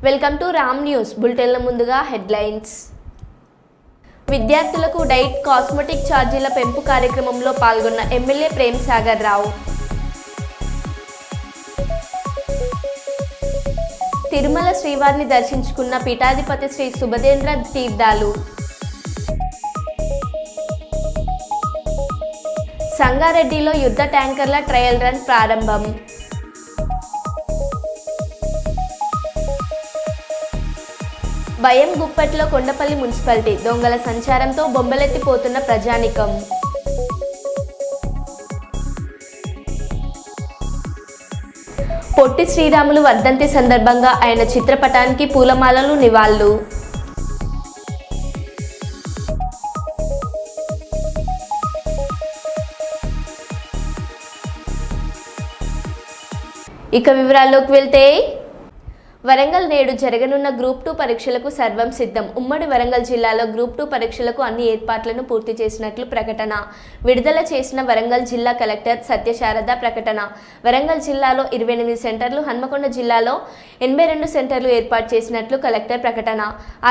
Welcome to Ram news బులెటిన్ల ముందుగా headlines. విద్యార్థులకు diet cosmetic ఛార్జీల పెంపు కార్యక్రమంలో పాల్గొన్న ఎమ్మెల్యే ప్రేమ్ సాగర్ రావు. తిరుమల శ్రీవారిని దర్శించుకున్న పీఠాధిపతి శ్రీ సుభదేంద్ర తీర్థాలు. సంగారెడ్డిలో యుద్ధ ట్యాంకర్ల ట్రయల్ రన్ ప్రారంభం. భయం గుప్పట్లో కొండపల్లి మున్సిపాలిటీ దొంగల సంచారంతో బొంబలెత్తిపోతున్న ప్రజానికం. పొట్టి శ్రీరాములు వర్ధంతి సందర్భంగా ఆయన చిత్రపటానికి పూలమాలలు నివాళులు. ఇక వివరాల్లోకి వెళ్తే, వరంగల్ నేడు జరగనున్న గ్రూప్ 2 పరీక్షలకు సర్వం సిద్ధం. ఉమ్మడి వరంగల్ జిల్లాలో గ్రూప్ 2 పరీక్షలకు అన్ని ఏర్పాట్లను పూర్తి చేసినట్లు ప్రకటన విడుదల చేసిన వరంగల్ జిల్లా కలెక్టర్ సత్యశారద ప్రకటన. వరంగల్ జిల్లాలో 28 సెంటర్లు, హన్మకొండ జిల్లాలో 82 సెంటర్లు ఏర్పాటు చేసినట్లు కలెక్టర్ ప్రకటన.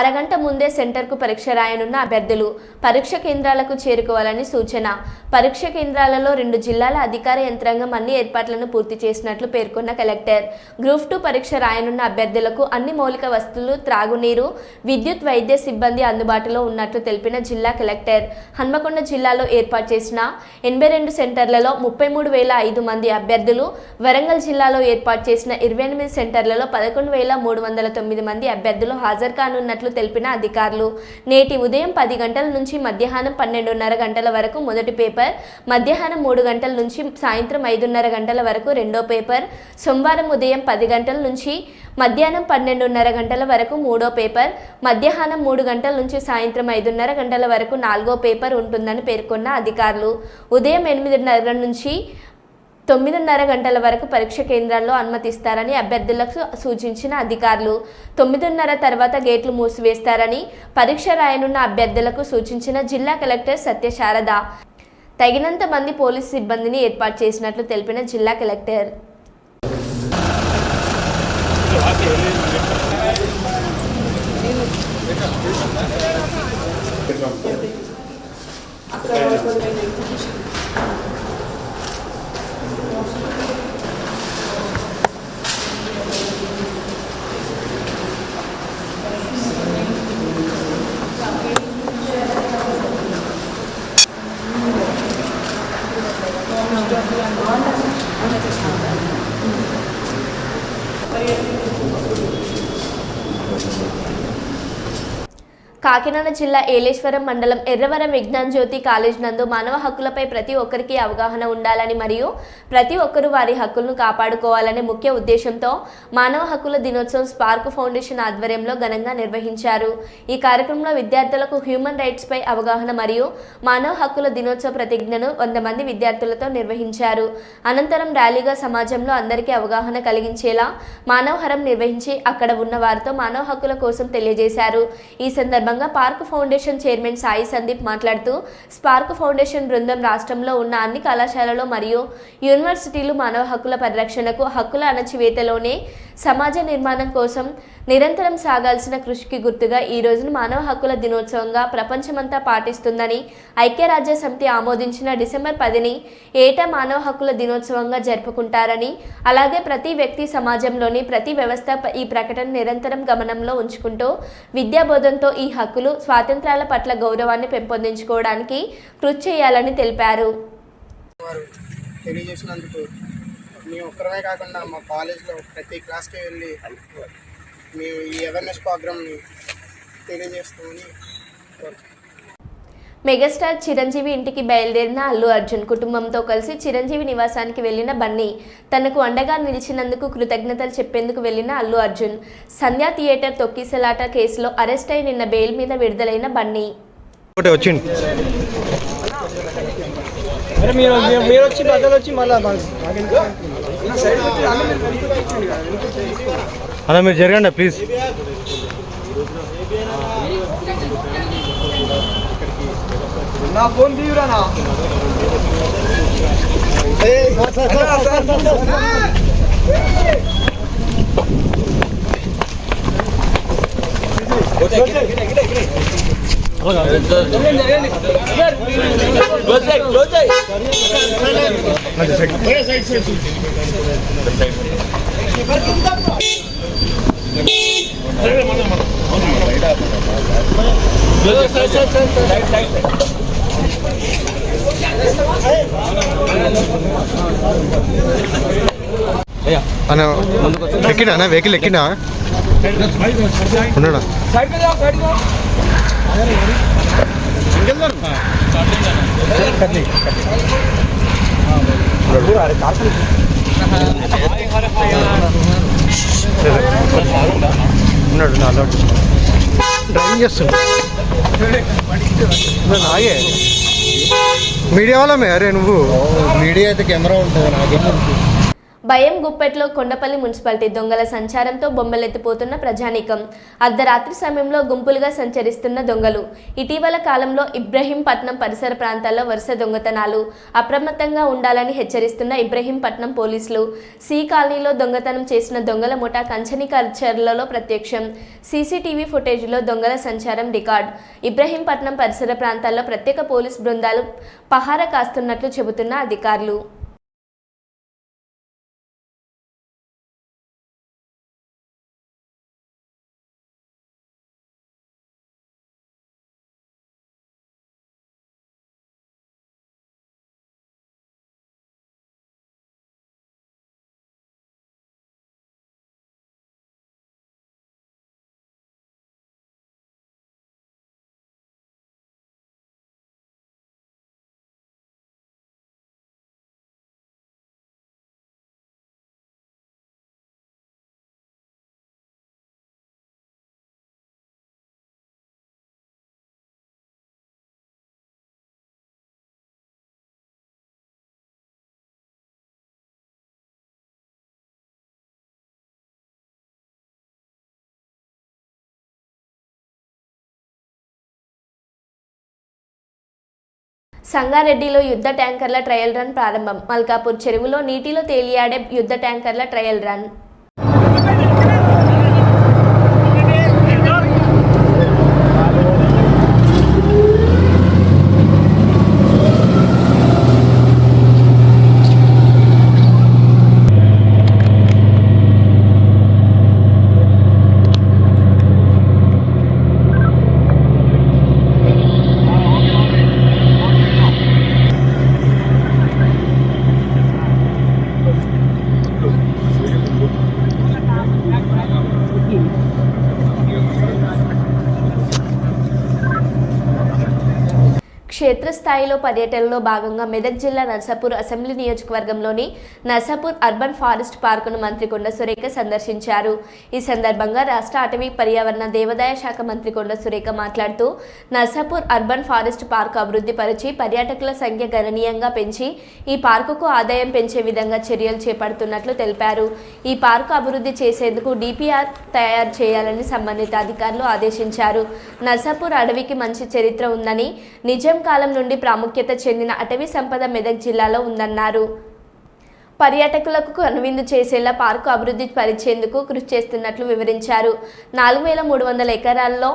అరగంట ముందే సెంటర్కు పరీక్ష రాయనున్న అభ్యర్థులు పరీక్ష కేంద్రాలకు చేరుకోవాలని సూచన. పరీక్ష కేంద్రాలలో 2 జిల్లాల అధికార యంత్రాంగం అన్ని ఏర్పాట్లను పూర్తి చేసినట్లు పేర్కొన్న కలెక్టర్. గ్రూప్ 2 పరీక్ష రాయనున్న అభ్యర్థులకు అన్ని మౌలిక వస్తువులు, త్రాగునీరు, విద్యుత్, వైద్య సిబ్బంది అందుబాటులో ఉన్నట్లు తెలిపిన జిల్లా కలెక్టర్. హన్మకొండ జిల్లాలో ఏర్పాటు చేసిన 82 సెంటర్లలో 33,005 మంది అభ్యర్థులు, వరంగల్ జిల్లాలో ఏర్పాటు చేసిన 28 సెంటర్లలో 11,309 మంది అభ్యర్థులు హాజరు కానున్నట్లు తెలిపిన అధికారులు. నేటి ఉదయం 10 గంటల నుంచి మధ్యాహ్నం 12:30 గంటల వరకు మొదటి పేపర్, మధ్యాహ్నం 3 గంటల నుంచి సాయంత్రం 5:30 గంటల వరకు రెండో పేపర్, సోమవారం ఉదయం 10 గంటల నుంచి మధ్యాహ్నం 12:30 గంటల వరకు మూడో పేపర్, మధ్యాహ్నం 3 గంటల నుంచి సాయంత్రం 5:30 గంటల వరకు నాలుగో పేపర్ ఉంటుందని పేర్కొన్న అధికారులు. ఉదయం 8:30 నుంచి 9:30 గంటల వరకు పరీక్ష కేంద్రాల్లో అనుమతిస్తారని అభ్యర్థులకు సూచించిన అధికారులు. 9:30 తర్వాత గేట్లు మూసివేస్తారని పరీక్ష రాయనున్న అభ్యర్థులకు సూచించిన జిల్లా కలెక్టర్ సత్యశారద. తగినంత మంది పోలీసు సిబ్బందిని ఏర్పాటు చేసినట్లు తెలిపిన జిల్లా కలెక్టర్. కాకినాడ జిల్లా ఏలేశ్వరం మండలం ఎర్రవరం విజ్ఞాన్ జ్యోతి కాలేజ్ నందు మానవ హక్కులపై ప్రతి ఒక్కరికి అవగాహన ఉండాలని మరియు ప్రతి ఒక్కరూ వారి హక్కులను కాపాడుకోవాలనే ముఖ్య ఉద్దేశంతో మానవ హక్కుల దినోత్సవం స్పార్క్ ఫౌండేషన్ ఆధ్వర్యంలో ఘనంగా నిర్వహించారు. ఈ కార్యక్రమంలో విద్యార్థులకు హ్యూమన్ రైట్స్ పై అవగాహన మరియు మానవ హక్కుల దినోత్సవ ప్రతిజ్ఞను 100 మంది విద్యార్థులతో నిర్వహించారు. అనంతరం ర్యాలీగా సమాజంలో అందరికీ అవగాహన కలిగించేలా మానవహారం నిర్వహించి అక్కడ ఉన్న వారితో మానవ హక్కుల కోసం తెలియజేశారు. ఈ సందర్భంగా park foundation chairman Sai Sandeep మాట్లాడుతూ, స్పార్క్ ఫౌండేషన్ బృందం రాష్ట్రంలో ఉన్న అన్ని కళాశాలలు మరియు యూనివర్సిటీలు మానవ హక్కుల పరిరక్షణకు, హక్కుల అణచివేతలోనే సమాజ నిర్మాణం కోసం నిరంతరం సాగాల్సిన కృషికి గుర్తుగా ఈ రోజును మానవ హక్కుల దినోత్సవంగా ప్రపంచమంతా పాటిస్తుందని, ఐక్యరాజ్య సమితి ఆమోదించిన డిసెంబర్ 10ని ఏటా మానవ హక్కుల దినోత్సవంగా జరుపుకుంటారని, అలాగే ప్రతి వ్యక్తి, సమాజంలోని ప్రతి వ్యవస్థ ఈ ప్రకటన నిరంతరం గమనంలో ఉంచుకుంటూ విద్యాబోధనతో ఈ హక్కులు, స్వాతంత్రాల పట్ల గౌరవాన్ని పెంపొందించుకోవడానికి కృషి చేయాలని తెలిపారు. తెలియజేసినందుకు మేము ఒక్కరమే కాకుండా మా కాలేజ్లో ప్రతి క్లాస్కి వెళ్ళి మేము ఈ అవేర్నెస్ ప్రోగ్రామ్ని తెలియజేస్తామని. మెగాస్టార్ చిరంజీవి ఇంటికి బయలుదేరిన అల్లు అర్జున్ కుటుంబంతో కలిసి చిరంజీవి నివాసానికి వెళ్లిన బన్నీ. తనకు అండగా నిలిచినందుకు కృతజ్ఞతలు చెప్పేందుకు వెళ్లిన అల్లు అర్జున్. సంధ్యా థియేటర్ తొక్కిసలాట కేసులో అరెస్ట్ అయి నిన్న బెయిల్ మీద విడుదలైన బన్నీ. అలా మీరు జరగండి ప్లీజ్. నా ఫోన్ తీయరానా? అన్న ఎక్కినా వెహికల్ ఎక్కినా ఉన్నాడా ఉన్నాడు నాలో డ్రైవింగ్ చేస్తున్నా నాగే మీడియా వాళ్ళమే అరే నువ్వు మీడియా అయితే కెమెరా ఉంటుంది నాకేం భయం గుప్పెట్లో కొండపల్లి మున్సిపాలిటీ దొంగల సంచారంతో బొమ్మలెత్తిపోతున్న ప్రజానీకం. అర్ధరాత్రి సమయంలో గుంపులుగా సంచరిస్తున్న దొంగలు. ఇటీవల కాలంలో ఇబ్రహీంపట్నం పరిసర ప్రాంతాల్లో వరుస దొంగతనాలు. అప్రమత్తంగా ఉండాలని హెచ్చరిస్తున్న ఇబ్రహీంపట్నం పోలీసులు. సి కాలనీలో దొంగతనం చేసిన దొంగల ముఠా కంచని కల్చర్లలో ప్రత్యక్షం. సీసీటీవీ ఫుటేజ్లో దొంగల సంచారం రికార్డ్. ఇబ్రహీంపట్నం పరిసర ప్రాంతాల్లో ప్రత్యేక పోలీస్ బృందాలు పహారా కాస్తున్నట్లు చెబుతున్న అధికారులు. సంగారెడ్డిలో యుద్ధ ట్యాంకర్ల ట్రయల్ రన్ ప్రారంభం. మల్కాపూర్ చెరువులో నీటిలో తేలియాడే యుద్ధ ట్యాంకర్ల ట్రయల్ రన్. క్షేత్రస్థాయిలో పర్యటనలో భాగంగా మెదక్ జిల్లా నర్సాపూర్ అసెంబ్లీ నియోజకవర్గంలోని నర్సాపూర్ అర్బన్ ఫారెస్ట్ పార్కును మంత్రి కొండ సురేఖ సందర్శించారు. ఈ సందర్భంగా రాష్ట్ర అటవీ పర్యావరణ దేవాదాయ శాఖ మంత్రి కొండ సురేఖ మాట్లాడుతూ నర్సాపూర్ అర్బన్ ఫారెస్ట్ పార్కు అభివృద్ధి పరిచి పర్యాటకుల సంఖ్య గణనీయంగా పెంచి ఈ పార్కుకు ఆదాయం పెంచే విధంగా చర్యలు చేపడుతున్నట్లు తెలిపారు. ఈ పార్కు అభివృద్ధి చేసేందుకు డిపిఆర్ తయారు చేయాలని సంబంధిత అధికారులు ఆదేశించారు. నర్సాపూర్ అడవికి మంచి చరిత్ర ఉందని, నిజాం కాలం నుండి ప్రాముఖ్యత చెందిన అటవీ సంపద మెదక్ జిల్లాలో ఉందన్నారు. పర్యాటకులకు కనువిందు చేసేలా పార్కు అభివృద్ధి పరిచేందుకు కృషి చేస్తున్నట్లు వివరించారు. 4300 ఎకరాల్లో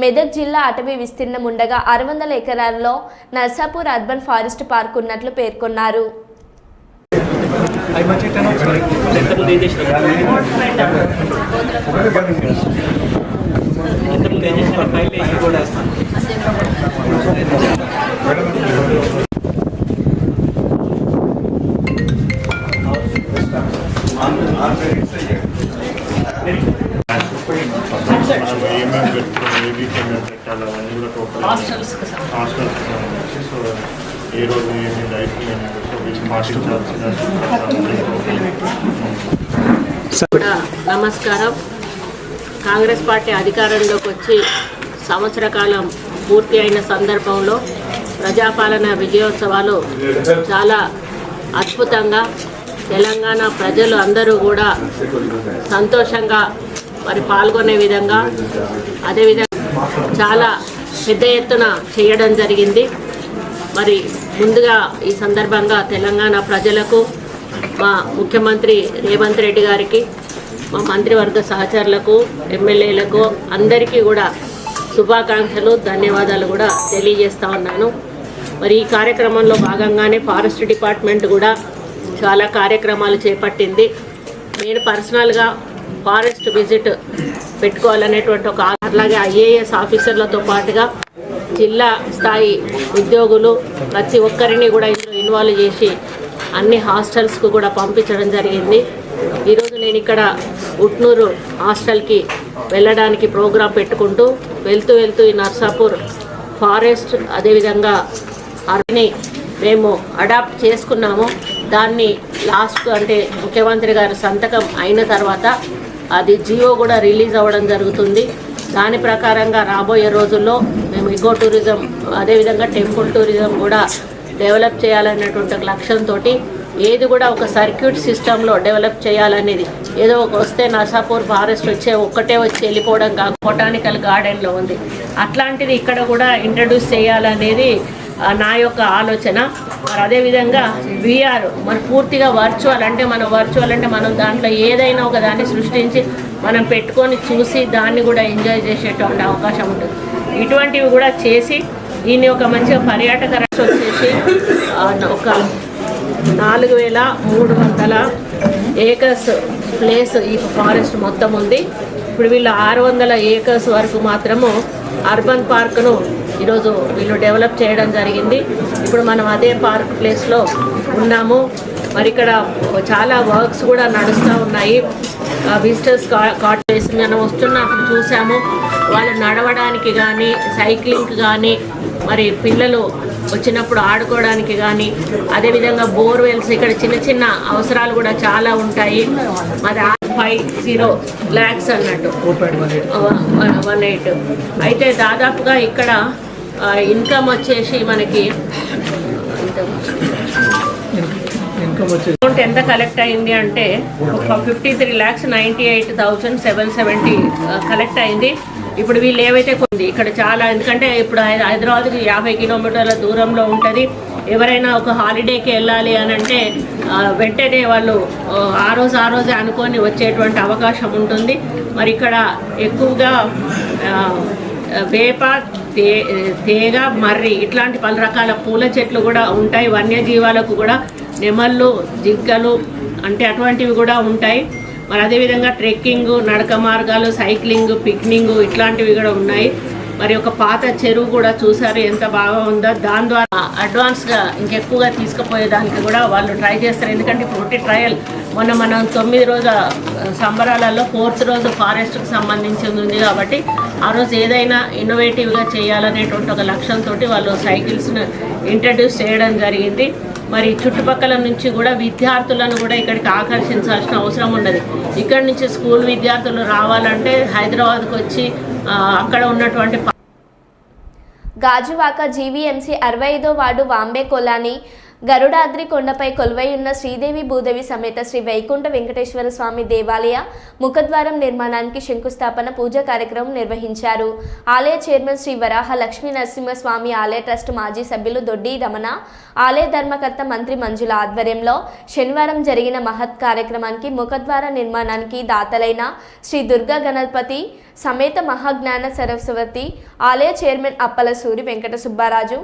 మెదక్ జిల్లా అటవీ విస్తీర్ణం ఉండగా 600 ఎకరాల్లో నర్సాపూర్ అర్బన్ ఫారెస్ట్ పార్క్ ఉన్నట్లు పేర్కొన్నారు. నమస్కారం. కాంగ్రెస్ పార్టీ అధికారంలోకి వచ్చి సంవత్సర కాలం పూర్తి అయిన సందర్భంలో ప్రజాపాలన విజయోత్సవాలు చాలా అద్భుతంగా తెలంగాణ ప్రజలు అందరూ కూడా సంతోషంగా మరి పాల్గొనే విధంగా, అదేవిధంగా చాలా పెద్ద ఎత్తున చేయడం జరిగింది. మరి ముందుగా ఈ సందర్భంగా తెలంగాణ ప్రజలకు, మా ముఖ్యమంత్రి రేవంత్ రెడ్డి గారికి, మా మంత్రివర్గ సహచరులకు, ఎమ్మెల్యేలకు అందరికీ కూడా శుభాకాంక్షలు, ధన్యవాదాలు కూడా తెలియజేస్తా ఉన్నాను. మరి ఈ కార్యక్రమంలో భాగంగానే ఫారెస్ట్ డిపార్ట్మెంట్ కూడా చాలా కార్యక్రమాలు చేపట్టింది. నేను పర్సనల్గా ఫారెస్ట్ విజిట్ పెట్టుకోవాలనేటువంటి ఒక అలాగే ఐఏఎస్ ఆఫీసర్లతో పాటుగా జిల్లా స్థాయి ఉద్యోగులు ప్రతి ఒక్కరిని కూడా ఇందులో ఇన్వాల్వ్ చేసి అన్ని హాస్టల్స్కు కూడా పంపించడం జరిగింది. ఈరోజు నేను ఇక్కడ ఉట్నూరు హాస్టల్కి వెళ్ళడానికి ప్రోగ్రాం పెట్టుకుంటూ వెళ్తూ ఈ నర్సాపూర్ ఫారెస్ట్ అదేవిధంగా అర్ని మేము అడాప్ట్ చేసుకున్నాము. దాన్ని లాస్ట్ అంటే ముఖ్యమంత్రి గారు సంతకం అయిన తర్వాత అది జియో కూడా రిలీజ్ అవ్వడం జరుగుతుంది. దాని ప్రకారంగా రాబోయే రోజుల్లో మేము ఇకో టూరిజం అదేవిధంగా టెంపుల్ టూరిజం కూడా డెవలప్ చేయాలనేటువంటి లక్ష్యంతో ఏది కూడా ఒక సర్క్యూట్ సిస్టంలో డెవలప్ చేయాలనేది, ఏదో వస్తే నర్సాపూర్ ఫారెస్ట్ ఒక్కటే వచ్చి వెళ్ళిపోవడం కాదు, బొటానికల్ గార్డెన్లో ఉంది. అట్లాంటిది ఇక్కడ కూడా ఇంట్రడ్యూస్ చేయాలనేది నా యొక్క ఆలోచన. మరి అదేవిధంగా వీఆర్ మన పూర్తిగా వర్చువల్ అంటే మనం దాంట్లో ఏదైనా ఒక దాన్ని సృష్టించి మనం పెట్టుకొని చూసి దాన్ని కూడా ఎంజాయ్ చేసేటువంటి అవకాశం ఉంటుంది. ఇటువంటివి కూడా చేసి దీన్ని ఒక మంచిగా పర్యాటక వచ్చేసి ఒక 4300 ఏకర్స్ ప్లేస్ ఈ ఫారెస్ట్ మొత్తం ఉంది. ఇప్పుడు వీళ్ళు 600 ఏకర్స్ వరకు మాత్రము అర్బన్ పార్క్ను ఈరోజు వీళ్ళు డెవలప్ చేయడం జరిగింది. ఇప్పుడు మనం అదే పార్క్ ప్లేస్లో ఉన్నాము. మరి ఇక్కడ చాలా వర్క్స్ కూడా నడుస్తూ ఉన్నాయి. విజిటర్స్ కాటేజ్ మనం వస్తున్నప్పుడు చూసాము. వాళ్ళు నడవడానికి కానీ సైక్లింగ్కి కానీ మరి పిల్లలు వచ్చినప్పుడు ఆడుకోవడానికి కానీ అదేవిధంగా బోర్వెల్స్ ఇక్కడ చిన్న అవసరాలు కూడా చాలా ఉంటాయి. మరి 50 lakhs అన్నట్టు 18 అయితే దాదాపుగా ఇక్కడ ఇన్కమ్ వచ్చేసి మనకి అమౌంట్ ఎంత కలెక్ట్ అయింది అంటే 53,98,770 కలెక్ట్ అయింది. ఇప్పుడు వీళ్ళు ఏవైతే కొంది ఇక్కడ చాలా, ఎందుకంటే ఇప్పుడు హైదరాబాద్కి 50 కిలోమీటర్ల దూరంలో ఉంటుంది. ఎవరైనా ఒక హాలిడేకి వెళ్ళాలి అని అంటే వెంటనే వాళ్ళు ఆ రోజే అనుకొని వచ్చేటువంటి అవకాశం ఉంటుంది. మరి ఇక్కడ ఎక్కువగా వేప, తేగ, మర్రి ఇట్లాంటి పలు రకాల పూల చెట్లు కూడా ఉంటాయి. వన్యజీవాలకు కూడా నెమళ్ళు, జింకలు అంటే అటువంటివి కూడా ఉంటాయి. మరి అదేవిధంగా ట్రెక్కింగ్, నడక మార్గాలు, సైక్లింగ్, పిక్నింగ్ ఇట్లాంటివి కూడా ఉన్నాయి. మరి ఒక పాత చెరువు కూడా చూసారు ఎంత బాగా ఉందో. దాని ద్వారా అడ్వాన్స్గా ఇంకెక్కువగా తీసుకుపోయేదానికి కూడా వాళ్ళు ట్రై చేస్తారు. ఎందుకంటే ఇప్పుడు ట్రయల్ మనం 9 రోజుల సంబరాలలో 4th రోజు ఫారెస్ట్కి సంబంధించింది ఉంది కాబట్టి ఆ రోజు ఏదైనా ఇన్నోవేటివ్గా చేయాలనేటువంటి ఒక లక్ష్యంతో వాళ్ళు సైకిల్స్ను ఇంట్రడ్యూస్ చేయడం జరిగింది. మరి చుట్టుపక్కల నుంచి కూడా విద్యార్థులను కూడా ఇక్కడికి ఆకర్షించాల్సిన అవసరం ఉన్నది. ఇక్కడి నుంచి స్కూల్ విద్యార్థులు రావాలంటే హైదరాబాద్కు వచ్చి అక్కడ ఉన్నటువంటి గాజువాక జీవీఎంసీ 65వ వార్డు వాంబే కొలాని గరుడాద్రి కొండపై కొలువై ఉన్న శ్రీదేవి భూదేవి సమేత శ్రీ వైకుంఠ వెంకటేశ్వర స్వామి దేవాలయ ముఖద్వారం నిర్మాణానికి శంకుస్థాపన పూజా కార్యక్రమం నిర్వహించారు. ఆలయ చైర్మన్ శ్రీ వరాహ లక్ష్మీ నరసింహస్వామి, ఆలయ ట్రస్ట్ మాజీ సభ్యులు దొడ్డి రమణ, ఆలయ ధర్మకర్త మంత్రి మంజుల ఆధ్వర్యంలో శనివారం జరిగిన మహత్ కార్యక్రమానికి ముఖద్వార నిర్మాణానికి దాతలైన శ్రీ దుర్గా గణపతి సమేత మహాజ్ఞాన సరస్వతి ఆలయ చైర్మన్ అప్పల సూరి వెంకట సుబ్బారాజు,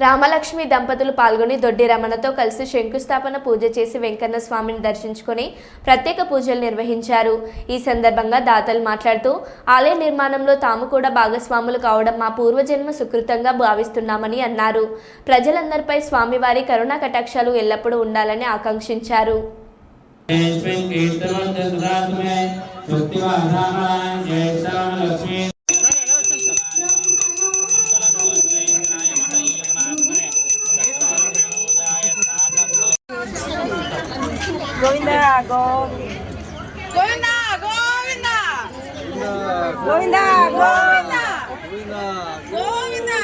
రామలక్ష్మి దంపతులు పాల్గొని దొడ్డి రమణతో కలిసి శంకుస్థాపన పూజ చేసి వెంకన్న స్వామిని దర్శించుకొని ప్రత్యేక పూజలు నిర్వహించారు. ఈ సందర్భంగా దాతలు మాట్లాడుతూ ఆలయ నిర్మాణంలో తాము కూడా భాగస్వాములు కావడం మా పూర్వజన్మ సుకృతంగా భావిస్తున్నామని అన్నారు. ప్రజలందరిపై స్వామివారి కరుణా కటాక్షాలు ఎల్లప్పుడూ ఉండాలని ఆకాంక్షించారు. గోవిందా గోవిందా గోవిందా గోవిందా గోవిందా గోవిందా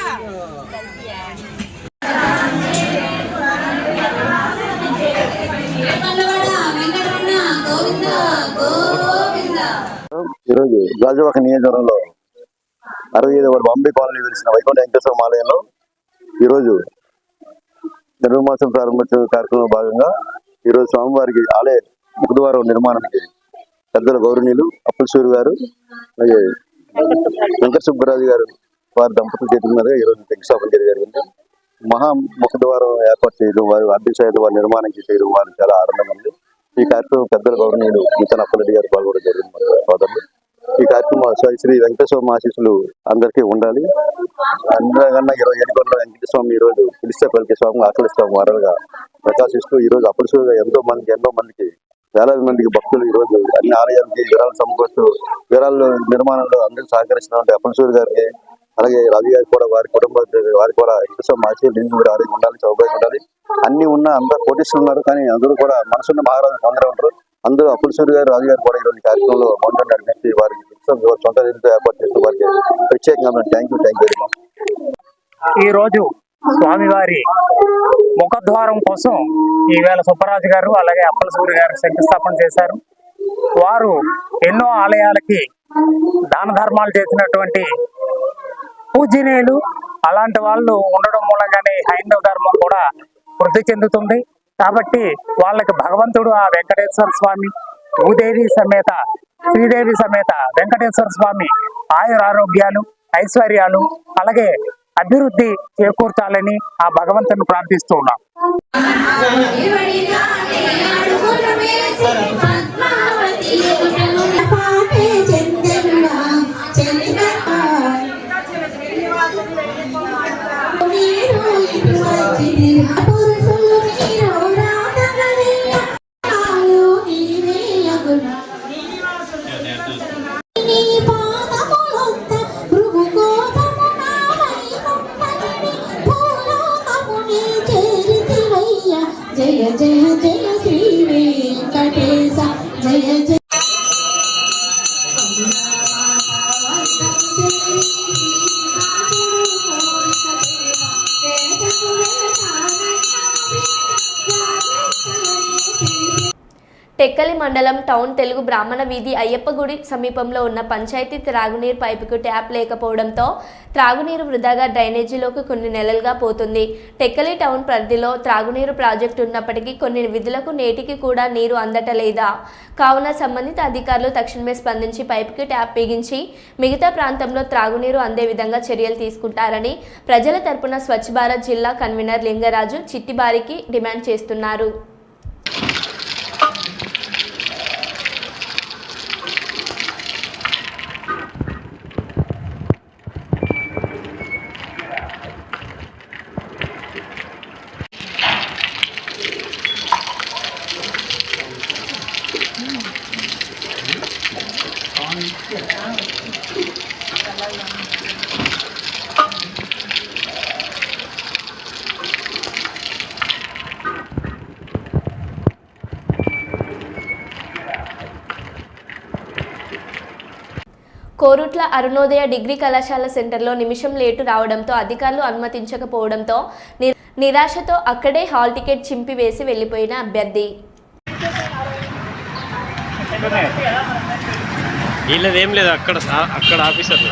ఈరోజు గాజువాక నియోజకవర్గంలో 65వ వార్డు బాంబే కాలనీ వెలిసిన వైకుంఠ వెంకటేశ్వర ఆలయంలో ఈరోజు ధనుర్మాసం ప్రారంభోత్సవ కార్యక్రమంలో భాగంగా ఈరోజు స్వామివారికి ఆలయ ముఖద్వారం నిర్మాణానికి పెద్దల గౌరవనీయులు అప్పులసూరి గారు అలాగే వెంకట సుబ్బరాజు గారు వారి దంపతుల చేతుల మీద ఈరోజు శంకుస్థాపన జరిగింది. మహా ముఖద్వారం ఏర్పాటు చేయడం, వారి ఆర్థిక సహాయం వారి నిర్మాణం చేయడం వారు చాలా ఆనందంగా ఉంది. ఈ కార్యక్రమం పెద్దల గౌరవనీయులు మితన్ అప్పలరెడ్డి గారు పాల్గొనడం జరిగింది. సోదరులు ఈ కార్యక్రమం శ్రీ వెంకటేశ్వర ఆశీస్సులు అందరికీ ఉండాలి. అందరికన్నా 27 కోట్ల వెంకటేశ్వర స్వామి ఈ రోజు పిలిస్తే పలికే స్వామి ఆకలిస్తాం వారలుగా ప్రకాశిస్తూ ఈ రోజు అప్పులసూరిగా ఎంతో మందికి వేలాది మందికి భక్తులు ఈ రోజు అన్ని ఆలయాలకి విరాళాలు సమకూరుస్తూ విరాళాల నిర్మాణంలో అందరూ సహకరిస్తున్నటువంటి అప్పులసూరి గారికి అలాగే రాజు గారికి కూడా వారి కుటుంబ వారికి కూడా వెంకటేశ్వర ఆశీస్సులు ఆరోగ్యం ఉండాలి, సౌకర్యం ఉండాలి. అన్ని ఉన్న అందరూ కోటీశ్వరులు ఉన్నారు, కానీ అందరూ కూడా మనసున్న మహారాజు అందరూ ఉంటారు. అందరూ అప్పులసూరి గారు రాజు గారు కూడా ఈరోజు కార్యక్రమంలో మొదలు నడిపించి వారికి సొంత నిధులతో ఏర్పాటు చేస్తూ వారికి ప్రత్యేకంగా థ్యాంక్ యూ వెరీ మచ్. ఈ రోజు స్వామివారి ముఖద్వారం కోసం ఈవేళ సుబ్బరాజు గారు అలాగే అప్పలసూరి గారు శంకుస్థాపన చేశారు. వారు ఎన్నో ఆలయాలకి దాన ధర్మాలు చేసినటువంటి పూజనీయులు. అలాంటి వాళ్ళు ఉండడం మూలంగానే హైందవ ధర్మం కూడా వృద్ధి చెందుతుంది. కాబట్టి వాళ్ళకి భగవంతుడు ఆ వెంకటేశ్వర స్వామి, భూదేవి సమేత శ్రీదేవి సమేత వెంకటేశ్వర స్వామి ఆయురారోగ్యాలు, ఐశ్వర్యాలు అలాగే అభివృద్ధి చేకూర్చాలని ఆ భగవంతుని ప్రార్థిస్తూ ఉన్నాం. జయ జయ జయ శ్రీ వెంకటేశ జయ జయ టెక్కలి మండలం టౌన్ తెలుగు బ్రాహ్మణ వీధి అయ్యప్ప గుడి సమీపంలో ఉన్న పంచాయతీ త్రాగునీరు పైపుకు ట్యాప్ లేకపోవడంతో త్రాగునీరు వృధాగా డ్రైనేజీలోకి కొన్ని నెలలుగా పోతుంది. టెక్కలి టౌన్ పరిధిలో త్రాగునీరు ప్రాజెక్టు ఉన్నప్పటికీ కొన్ని విధులకు నేటికి కూడా నీరు అందటలేదా? కావున సంబంధిత అధికారులు తక్షణమే స్పందించి పైపుకి ట్యాప్ బిగించి మిగతా ప్రాంతంలో త్రాగునీరు అందే విధంగా చర్యలు తీసుకుంటారని ప్రజల తరపున స్వచ్ఛ భారత్ జిల్లా కన్వీనర్ లింగరాజు చిట్టిబారికి డిమాండ్ చేస్తున్నారు. కోరుట్ల అరుణోదయ డిగ్రీ కళాశాల సెంటర్లో నిమిషం లేటు రావడంతో అధికారులు అనుమతించకపోవడంతో నిరాశతో అక్కడే హాల్ టికెట్ చింపివేసి వెళ్లిపోయిన అభ్యర్థి. వీళ్ళదేం లేదు, అక్కడ ఆఫీసర్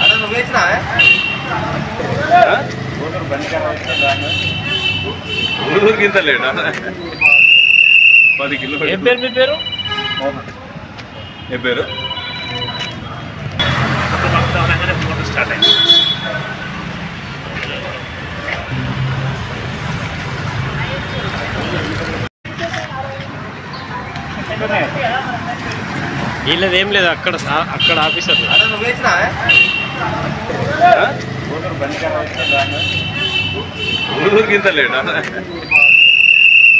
ఊరికింత లేడా 10 కిలో. ఏం పేరు మీ పేరు? ఏ పేరు? స్టార్ట్ అయింది. వీళ్ళదేం లేదు, అక్కడ ఆఫీసర్ ఊరికింత లేడా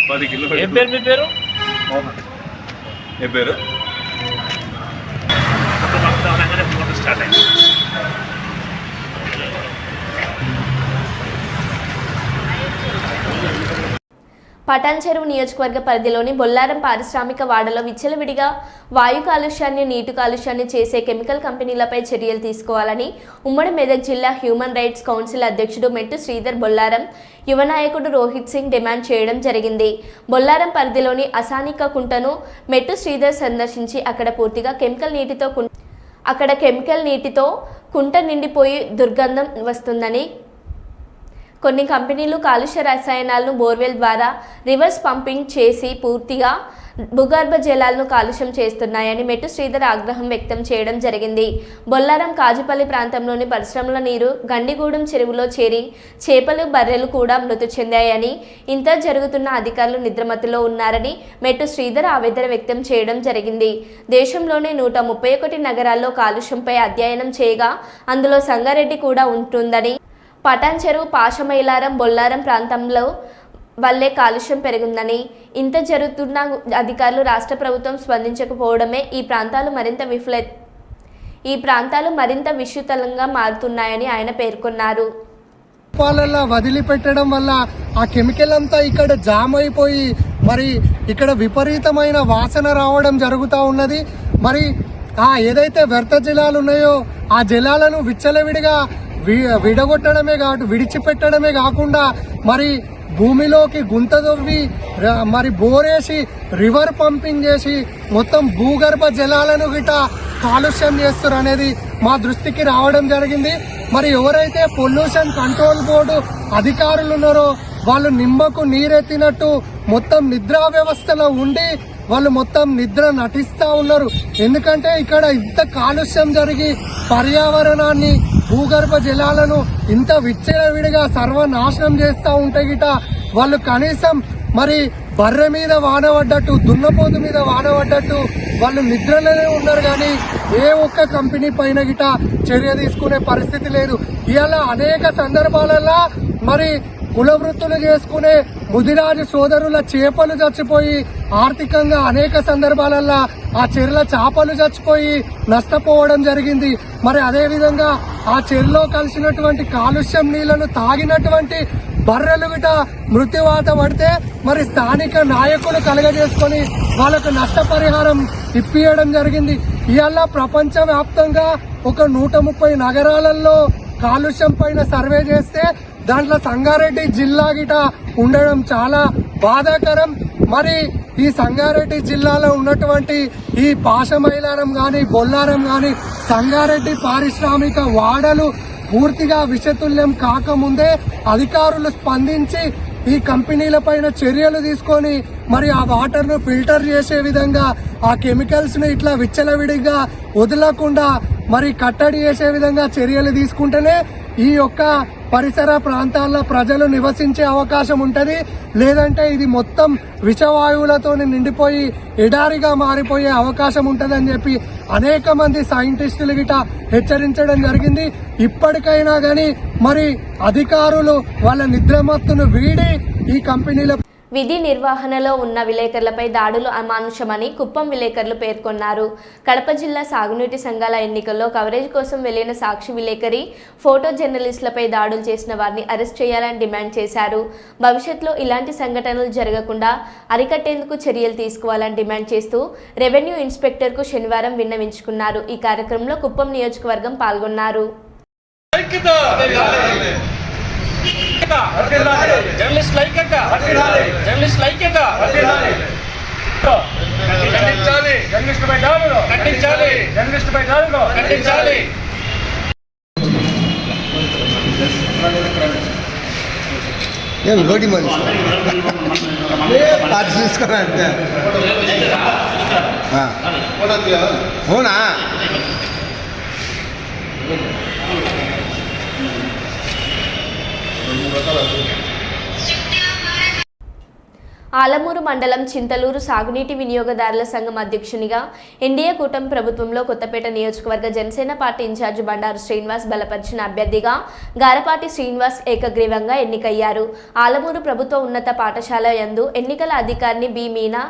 10 కిలో. ఏం పేరు మీ పేరు? ఏ పేరు? స్టార్ట్ అయింది. పటాన్ చెరువు నియోజకవర్గ పరిధిలోని బొల్లారం పారిశ్రామిక వాడలో విచ్చలవిడిగా వాయు కాలుష్యాన్ని, నీటి కాలుష్యాన్ని చేసే కెమికల్ కంపెనీలపై చర్యలు తీసుకోవాలని ఉమ్మడి మెదక్ జిల్లా హ్యూమన్ రైట్స్ కౌన్సిల్ అధ్యక్షుడు మెట్టు శ్రీధర్ బొల్లారం యువ నాయకుడు రోహిత్ సింగ్ డిమాండ్ చేయడం జరిగింది. బొల్లారం పరిధిలోని అసానిక కుంటను మెట్టు శ్రీధర్ సందర్శించి అక్కడ పూర్తిగా కెమికల్ నీటితో కుంట నిండిపోయి దుర్గంధం వస్తుందని, కొన్ని కంపెనీలు కాలుష్య రసాయనాలను బోర్వెల్ ద్వారా రివర్స్ పంపింగ్ చేసి పూర్తిగా భూగర్భ జలాలను కాలుష్యం చేస్తున్నాయని మెట్టు శ్రీధర్ ఆగ్రహం వ్యక్తం చేయడం జరిగింది. బొల్లారం కాజుపల్లి ప్రాంతంలోని పరిశ్రమల నీరు గండిగూడెం చెరువులో చేరి చేపలు బర్రెలు కూడా మృతి చెందాయని, ఇంత జరుగుతున్న అధికారులు నిద్రమత్తులో ఉన్నారని మెట్టు శ్రీధర్ ఆవేదన వ్యక్తం చేయడం జరిగింది. దేశంలోనే 131 నగరాల్లో కాలుష్యంపై అధ్యయనం చేయగా అందులో సంగారెడ్డి కూడా ఉంటుందని, పటాన్ చెరువు, పాషమైలారం, బొల్లారం ప్రాంతంలో వల్లే కాలుష్యం పెరిగిందని, ఇంత జరుగుతున్న అధికారులు రాష్ట్ర ప్రభుత్వం స్పందించకపోవడమే ఈ ప్రాంతాలు మరింత విషతులంగా మారుతున్నాయని ఆయన పేర్కొన్నారు. పాలల్లో వదిలిపెట్టడం వల్ల ఆ కెమికల్ అంతా ఇక్కడ జామ్ అయిపోయి మరి ఇక్కడ విపరీతమైన వాసన రావడం జరుగుతూ ఉన్నది. మరి ఏదైతే వ్యర్థ జలాలు ఉన్నాయో ఆ జలాలను విచ్చలవిడిగా విడగొట్టడమే విడిచిపెట్టడమే కాకుండా మరి భూమిలోకి గుంత తవ్వి మరి బోరేసి రివర్ పంపింగ్ చేసి మొత్తం భూగర్భ జలాలను గిట కాలుష్యం చేస్తారు అనేది మా దృష్టికి రావడం జరిగింది. మరి ఎవరైతే పొల్యూషన్ కంట్రోల్ బోర్డు అధికారులు ఉన్నారో వాళ్ళు నిమ్మకు నీరెత్తినట్టు మొత్తం నిద్రా వ్యవస్థలో ఉండి వాళ్ళు మొత్తం నిద్ర నటిస్తూ ఉన్నారు. ఎందుకంటే ఇక్కడ ఇంత కాలుష్యం జరిగి పర్యావరణాన్ని, భూగర్భ జలాలను ఇంత విచ్చలవిడిగా సర్వనాశనం చేస్తూ ఉంటే గిట వాళ్ళు కనీసం మరి బర్రె మీద వానబడ్డట్టు, దున్నపోతు మీద వానబడ్డట్టు వాళ్ళు నిద్రలోనే ఉన్నారు. కానీ ఏ ఒక్క కంపెనీ పైన గిట చర్య తీసుకునే పరిస్థితి లేదు. ఇలా అనేక సందర్భాలలో మరి కుల వృత్తులు చేసుకునే ముదిరాజు సోదరుల చేపలు చచ్చిపోయి ఆర్థికంగా అనేక సందర్భాలలో ఆ చెరువుల చేపలు చచ్చిపోయి నష్టపోవడం జరిగింది. మరి అదేవిధంగా ఆ చెరువులో కలిసినటువంటి కాలుష్యం నీళ్లను తాగినటువంటి బర్రెలు గిట మృత్యువాత పడితే మరి స్థానిక నాయకులు కలగజేసుకొని వాళ్ళకు నష్టపరిహారం ఇప్పియడం జరిగింది. ఇవాళ ప్రపంచ వ్యాప్తంగా ఒక 130 నగరాలలో కాలుష్యం పైన సర్వే చేస్తే దాంట్లో సంగారెడ్డి జిల్లా గిట ఉండడం చాలా బాధాకరం. మరి ఈ సంగారెడ్డి జిల్లాలో ఉన్నటువంటి ఈ పాషమైలారం గాని, బొల్లారం గాని, సంగారెడ్డి పారిశ్రామిక వాడలు పూర్తిగా విషతుల్యం కాకముందే అధికారులు స్పందించి ఈ కంపెనీల పైన చర్యలు తీసుకొని మరి ఆ వాటర్ ను ఫిల్టర్ చేసే విధంగా, ఆ కెమికల్స్ ను ఇట్లా విచ్చలవిడిగా వదలకుండా మరి కట్టడి చేసే విధంగా చర్యలు తీసుకుంటేనే ఈ యొక్క పరిసర ప్రాంతాల్లో ప్రజలు నివసించే అవకాశం ఉంటది. లేదంటే ఇది మొత్తం విషవాయువులతో నిండిపోయి ఎడారిగా మారిపోయే అవకాశం ఉంటదని చెప్పి అనేక మంది సైంటిస్టులు గిట హెచ్చరించడం జరిగింది. ఇప్పటికైనా గానీ మరి అధికారులు వాళ్ళ నిద్రమత్తును వీడి ఈ కంపెనీల విధి నిర్వహణలో ఉన్న విలేకరులపై దాడులు అమానుషమని కుప్పం విలేకరులు పేర్కొన్నారు. కడప జిల్లా సాగునీటి సంఘాల ఎన్నికల్లో కవరేజ్ కోసం వెళ్లిన సాక్షి విలేకరి, ఫోటో జర్నలిస్టులపై దాడులు చేసిన వారిని అరెస్ట్ చేయాలని డిమాండ్ చేశారు. భవిష్యత్తులో ఇలాంటి సంఘటనలు జరగకుండా అరికట్టేందుకు చర్యలు తీసుకోవాలని డిమాండ్ చేస్తూ రెవెన్యూ ఇన్స్పెక్టర్కు శనివారం విన్నవించుకున్నారు. ఈ కార్యక్రమంలో కుప్పం నియోజకవర్గం పాల్గొన్నారు. జర్నలిస్ట్ ఐక్యత, జర్నలిస్ట్ ఐక్యత, జర్నలిస్టుపై దాడులు ఖండించాలి, జర్నలిస్టుపై దాడులు ఖండించాలి. ఇంకోటి మనిషి తీసుకురా అంతే. అవునా ఆలమూరు మండలం చింతలూరు సాగునీటి వినియోగదారుల సంఘం అధ్యక్షునిగా ఎన్డీఏ కూటమి ప్రభుత్వంలో కొత్తపేట నియోజకవర్గ జనసేన పార్టీ ఇన్ఛార్జి బండారు శ్రీనివాస్ బలపరిచిన అభ్యర్థిగా గారపాటి శ్రీనివాస్ ఏకగ్రీవంగా ఎన్నికయ్యారు. ఆలమూరు ప్రభుత్వ ఉన్నత పాఠశాల యందు ఎన్నికల అధికారిని బి మీనా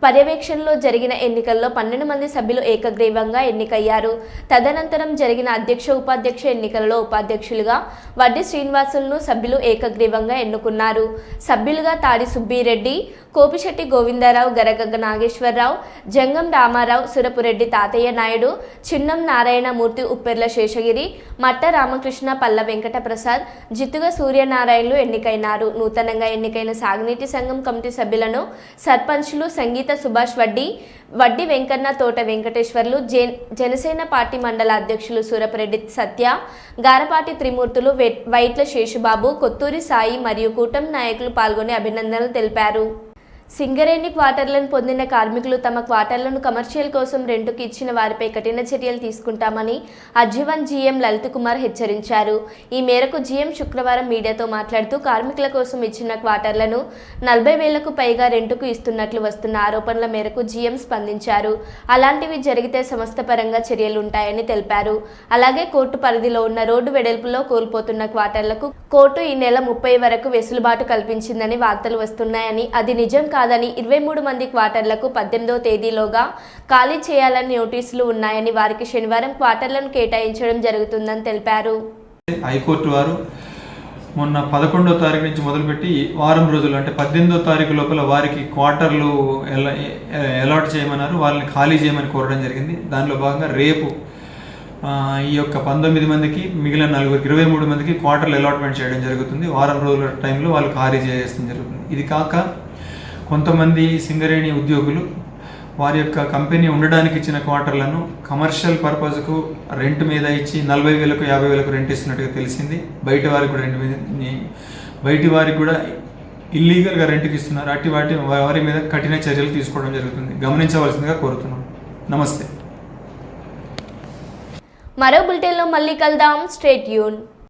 పర్యవేక్షణలో జరిగిన ఎన్నికల్లో 12 మంది సభ్యులు ఏకగ్రీవంగా ఎన్నికయ్యారు. తదనంతరం జరిగిన అధ్యక్ష ఉపాధ్యక్ష ఎన్నికలలో ఉపాధ్యక్షులుగా వడ్డి శ్రీనివాసులను సభ్యులు ఏకగ్రీవంగా ఎన్నుకున్నారు. సభ్యులుగా తాడి సుబ్బిరెడ్డి, కోపిశెట్టి గోవిందరావు, గరగగ్గ నాగేశ్వరరావు, జంగం రామారావు, సురపురెడ్డి తాతయ్య నాయుడు, చిన్నం నారాయణమూర్తి, ఉప్పెర్ల శేషగిరి, మట్ట రామకృష్ణ, పల్ల వెంకట ప్రసాద్, జిత్తుగ సూర్యనారాయణలు ఎన్నికైనారు. నూతనంగా ఎన్నికైన సాగునీటి సంఘం కమిటీ సభ్యులను సర్పంచ్లు సంగీత సుభాష్ వడ్డి వెంకన్న, తోట వెంకటేశ్వర్లు, జనసేన పార్టీ మండల అధ్యక్షులు సూరపురెడ్డి సత్య, గారపాటి త్రిమూర్తులు, వైట్ల శేషుబాబు, కొత్తూరి సాయి మరియు కూటమి నాయకులు పాల్గొని అభినందనలు తెలిపారు. సింగరేణి క్వార్టర్లను పొందిన కార్మికులు తమ క్వార్టర్లను కమర్షియల్ కోసం రెంటుకు ఇచ్చిన వారిపై కఠిన చర్యలు తీసుకుంటామని అజ్జీవన్ జీఎం లలిత్ కుమార్ హెచ్చరించారు. ఈ మేరకు జీఎం శుక్రవారం మీడియాతో మాట్లాడుతూ కార్మికుల కోసం ఇచ్చిన క్వార్టర్లను 40,000కు పైగా రెంటుకు ఇస్తున్నట్లు వస్తున్న ఆరోపణల మేరకు జీఎం స్పందించారు. అలాంటివి జరిగితే సంస్థ పరంగా చర్యలుంటాయని తెలిపారు. అలాగే కోర్టు పరిధిలో ఉన్న రోడ్డు వెడల్పులో కోల్పోతున్న క్వార్టర్లకు కోర్టు ఈ నెల 30 వరకు వెసులుబాటు కల్పించిందని వార్తలు వస్తున్నాయని, అది నిజం కాదని 23 మంది క్వార్టర్లకు 18వ తేదీలోగా ఖాళీ చేయాలని నోటీసులు ఉన్నాయని, వారికి శనివారం క్వార్టర్లను కేటాయించడం జరుగుతుందని తెలిపారు. హైకోర్టు వారు మొన్న 11వ తారీఖు నుంచి మొదలుపెట్టి వారం రోజులు అంటే 18వ తారీఖు లోపల వారికి క్వార్టర్లు అలాట్ చేయమన్నారు. వాళ్ళని ఖాళీ చేయమని కోరడం జరిగింది. దానిలో భాగంగా రేపు ఈ యొక్క 19 మందికి మిగిలిన 23 మందికి క్వార్టర్లు అలాట్మెంట్ చేయడం జరుగుతుంది. వారం రోజుల టైంలో వాళ్ళు ఖాళీ చేయడం జరుగుతుంది. ఇది కాక కొంతమంది సింగరేణి ఉద్యోగులు వారి యొక్క కంపెనీ ఉండడానికి ఇచ్చిన క్వార్టర్లను కమర్షియల్ పర్పస్కు రెంట్ మీద ఇచ్చి 40,000కు 50,000కు రెంట్ ఇస్తున్నట్టుగా తెలిసింది. బయటి వారికి కూడా ఇల్లీగల్గా రెంట్కి ఇస్తున్నారు. వారి మీద కఠిన చర్యలు తీసుకోవడం జరుగుతుంది. గమనించవలసిందిగా కోరుతున్నాం. నమస్తే. మరో బులెటిన్లో మళ్ళీ కలుద్దాం. Stay tune.